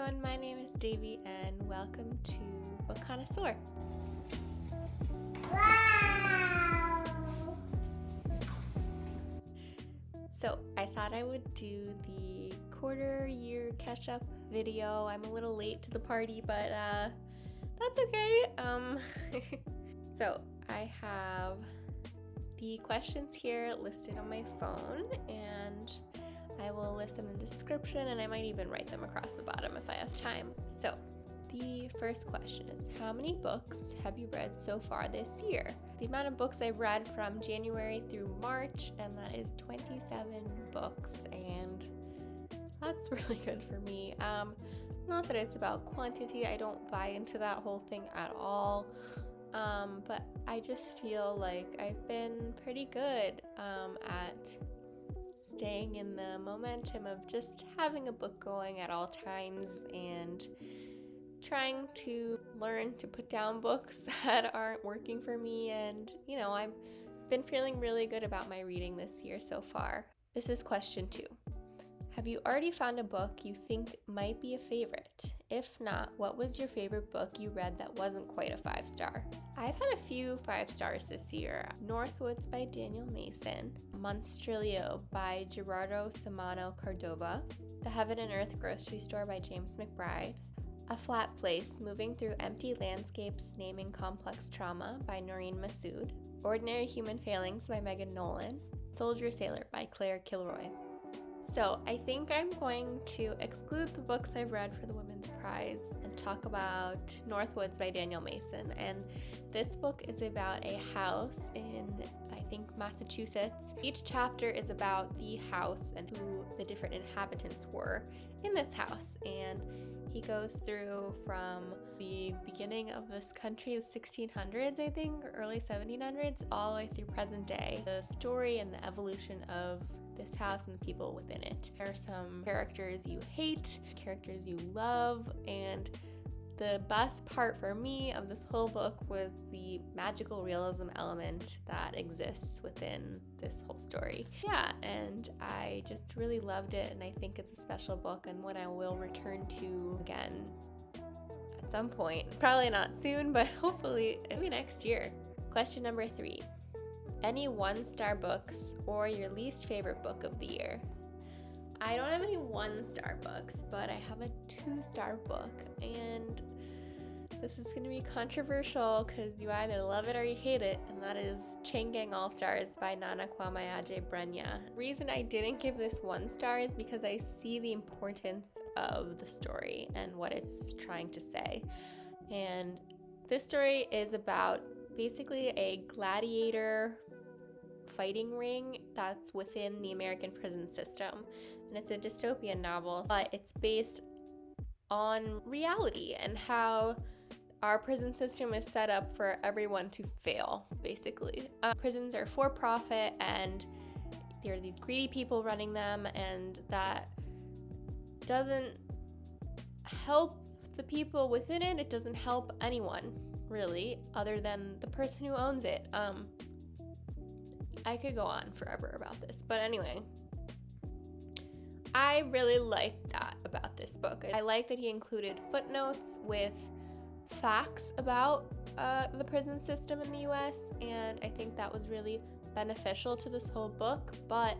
everyone, my name is Dévi and welcome to Book Connoisseur. Wow! So I thought I would do the quarter year catch-up video. I'm a little late to the party, but that's okay. So I have the questions here listed on my phone, and I will list them in the description, and I might even write them across the bottom if I have time. So the first question is, how many books have you read so far this year? The amount of books I've read from January through March, and that is 27 books, and that's really good for me. Not that it's about quantity, I don't buy into that whole thing at all, but I just feel like I've been pretty good at staying in the momentum of just having a book going at all times and trying to learn to put down books that aren't working for me. And I've been feeling really good about my reading this year so far. This is question 2. Have you already found a book you think might be a favorite? If not, what was your favorite book you read that wasn't quite a 5-star? I've had a few 5 stars this year. Northwoods by Daniel Mason, Monstrilio by Gerardo Samano Cordova, The Heaven and Earth Grocery Store by James McBride, A Flat Place, Moving Through Empty Landscapes, Naming Complex Trauma by Noreen Massoud, Ordinary Human Failings by Megan Nolan, Soldier Sailor by Claire Kilroy. So I think I'm going to exclude the books I've read for the Women's Prize and talk about Northwoods by Daniel Mason. And this book is about a house in, I think, Massachusetts. Each chapter is about the house and who the different inhabitants were in this house. And he goes through from the beginning of this country, the 1600s, I think, or early 1700s, all the way through present day. The story and the evolution of this house and the people within it. There are some characters you hate, characters you love, and the best part for me of this whole book was the magical realism element that exists within this whole story. Yeah, and I just really loved it, and I think it's a special book and one I will return to again at some point. Probably not soon, but hopefully maybe next year. Question number 3. Any 1-star books or your least favorite book of the year? I don't have any 1-star books, but I have a 2-star book, and this is going to be controversial because you either love it or you hate it, and that is Chain Gang All-Stars by Nana Kwame Adjei-Brenyah. The reason I didn't give this 1 star is because I see the importance of the story and what it's trying to say. And this story is about basically a gladiator fighting ring that's within the American prison system, and it's a dystopian novel, but it's based on reality and how our prison system is set up for everyone to fail, basically. Prisons are for profit, and there are these greedy people running them, and that doesn't help the people within it. It doesn't help anyone really, other than the person who owns it. I could go on forever about this, but anyway, I really liked that about this book. I like that he included footnotes with facts about the prison system in the US, and I think that was really beneficial to this whole book. But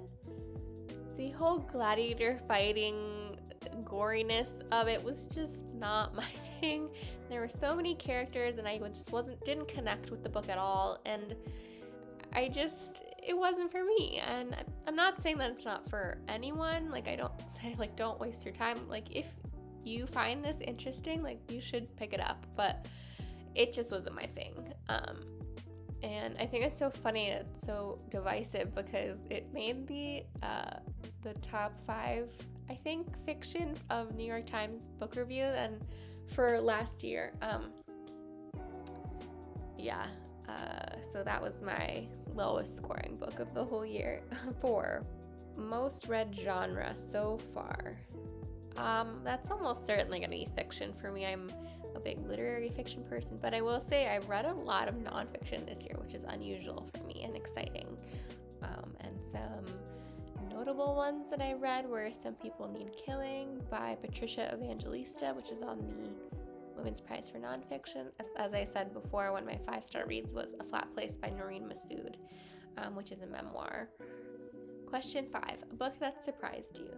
the whole gladiator fighting goriness of it was just not my thing. There were so many characters, and I just didn't connect with the book at all, and it wasn't for me. And I'm not saying that it's not for anyone. Like, I don't say, like, don't waste your time. Like, if you find this interesting, like, you should pick it up, but it just wasn't my thing. And I think it's so funny, it's so divisive, because it made the top 5, I think, fiction of New York Times book review and for last year. So that was my lowest scoring book of the whole year. 4. Most read genre so far. That's almost certainly going to be fiction for me. I'm a big literary fiction person, but I will say I've read a lot of nonfiction this year, which is unusual for me and exciting. And some notable ones that I read were Some People Need Killing by Patricia Evangelista, which is on the Women's Prize for Nonfiction. As I said before, one of my 5-star reads was A Flat Place by Noreen Masood, which is a memoir. Question 5, a book that surprised you.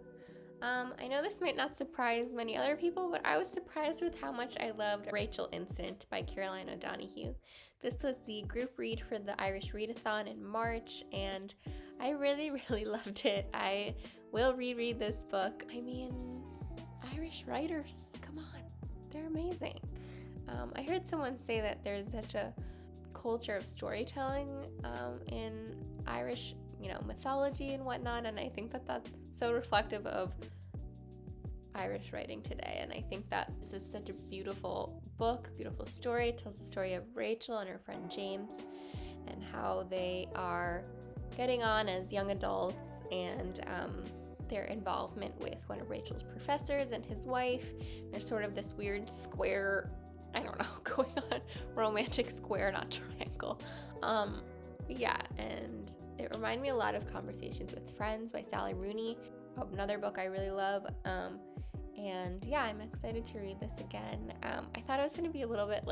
I know this might not surprise many other people, but I was surprised with how much I loved Rachel Incident by Caroline O'Donoghue. This was the group read for the Irish Readathon in March, and I really, really loved it. I will reread this book. I mean, Irish writers, come on, they're amazing. I heard someone say that there's such a culture of storytelling in Irish mythology and whatnot, and I think that that's so reflective of Irish writing today. And I think that this is such a beautiful book, beautiful story. It tells the story of Rachel and her friend James and how they are getting on as young adults, and their involvement with one of Rachel's professors and his wife. There's sort of this weird square, I don't know, going on, romantic square, not triangle. Yeah, and it reminded me a lot of Conversations with Friends by Sally Rooney, another book I really love. And yeah, I'm excited to read this again. I thought it was going to be a little bit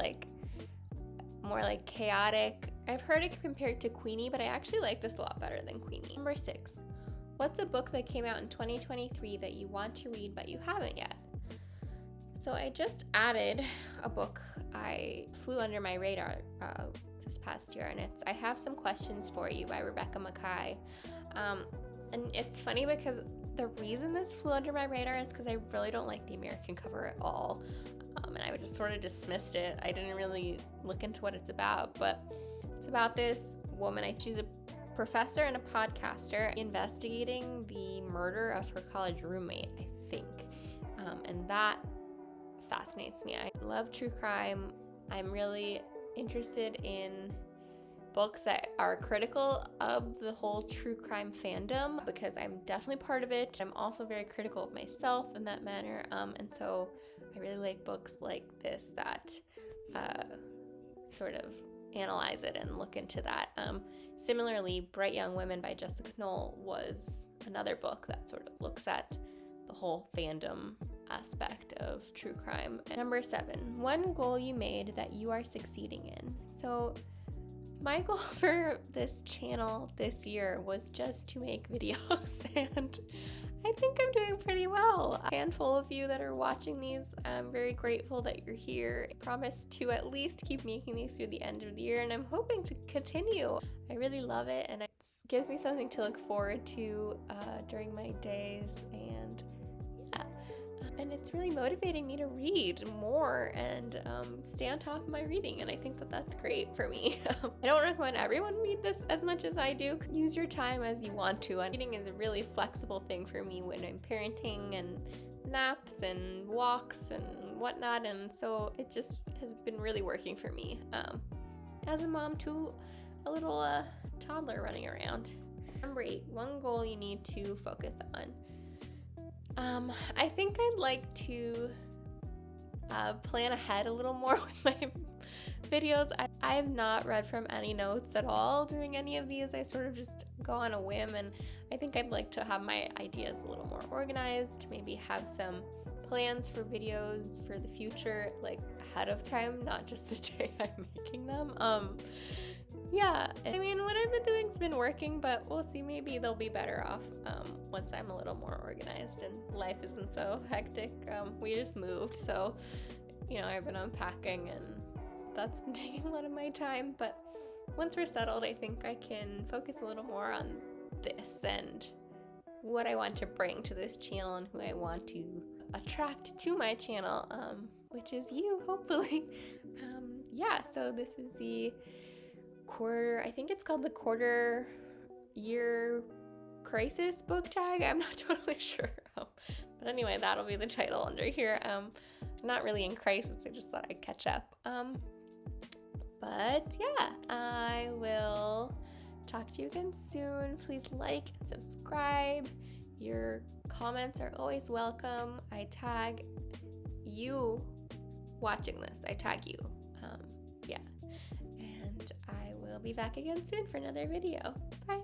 more chaotic. I've heard it compared to Queenie, but I actually like this a lot better than Queenie. Number 6, what's a book that came out in 2023 that you want to read but you haven't yet? So I just added a book I flew under my radar this past year, and it's I Have Some Questions for You by Rebecca Mackay. And it's funny because the reason this flew under my radar is because I really don't like the American cover at all, and I just sort of dismissed it. I didn't really look into what it's about, but it's about this woman. She's a professor and a podcaster investigating the murder of her college roommate, I think, and that fascinates me. I love true crime. I'm really interested in books that are critical of the whole true crime fandom, because I'm definitely part of it. I'm also very critical of myself in that manner, and so I really like books like this that sort of analyze it and look into that. Similarly, Bright Young Women by Jessica Knoll was another book that sort of looks at the whole fandom aspect of true crime. Number 7, one goal you made that you are succeeding in. So my goal for this channel this year was just to make videos, and I think I'm doing pretty well. A handful of you that are watching these, I'm very grateful that you're here. I promise to at least keep making these through the end of the year, and I'm hoping to continue. I really love it, and it gives me something to look forward to during my days, and and it's really motivating me to read more and stay on top of my reading, and I think that that's great for me. I don't recommend everyone read this as much as I do. Use your time as you want to, and reading is a really flexible thing for me when I'm parenting and naps and walks and whatnot, and so it just has been really working for me as a mom to a little toddler running around. Number 8, one goal you need to focus on. I think I'd like to plan ahead a little more with my videos. I have not read from any notes at all during any of these. I sort of just go on a whim, and I think I'd like to have my ideas a little more organized, maybe have some plans for videos for the future, ahead of time, not just the day I'm making them. Yeah, I mean, what I've been doing's been working, but we'll see. Maybe they'll be better off once I'm a little more organized and life isn't so hectic. We just moved, so, I've been unpacking, and that's been taking a lot of my time. But once we're settled, I think I can focus a little more on this and what I want to bring to this channel and who I want to attract to my channel, which is you, hopefully. Yeah, so this is the I think it's called the quarter year crisis book tag. I'm not totally sure. But anyway, that'll be the title under here. I'm not really in crisis. I just thought I'd catch up. But yeah, I will talk to you again soon. Please like and subscribe. Your comments are always welcome. I tag you watching this. I tag you. Yeah. And I will be back again soon for another video. Bye.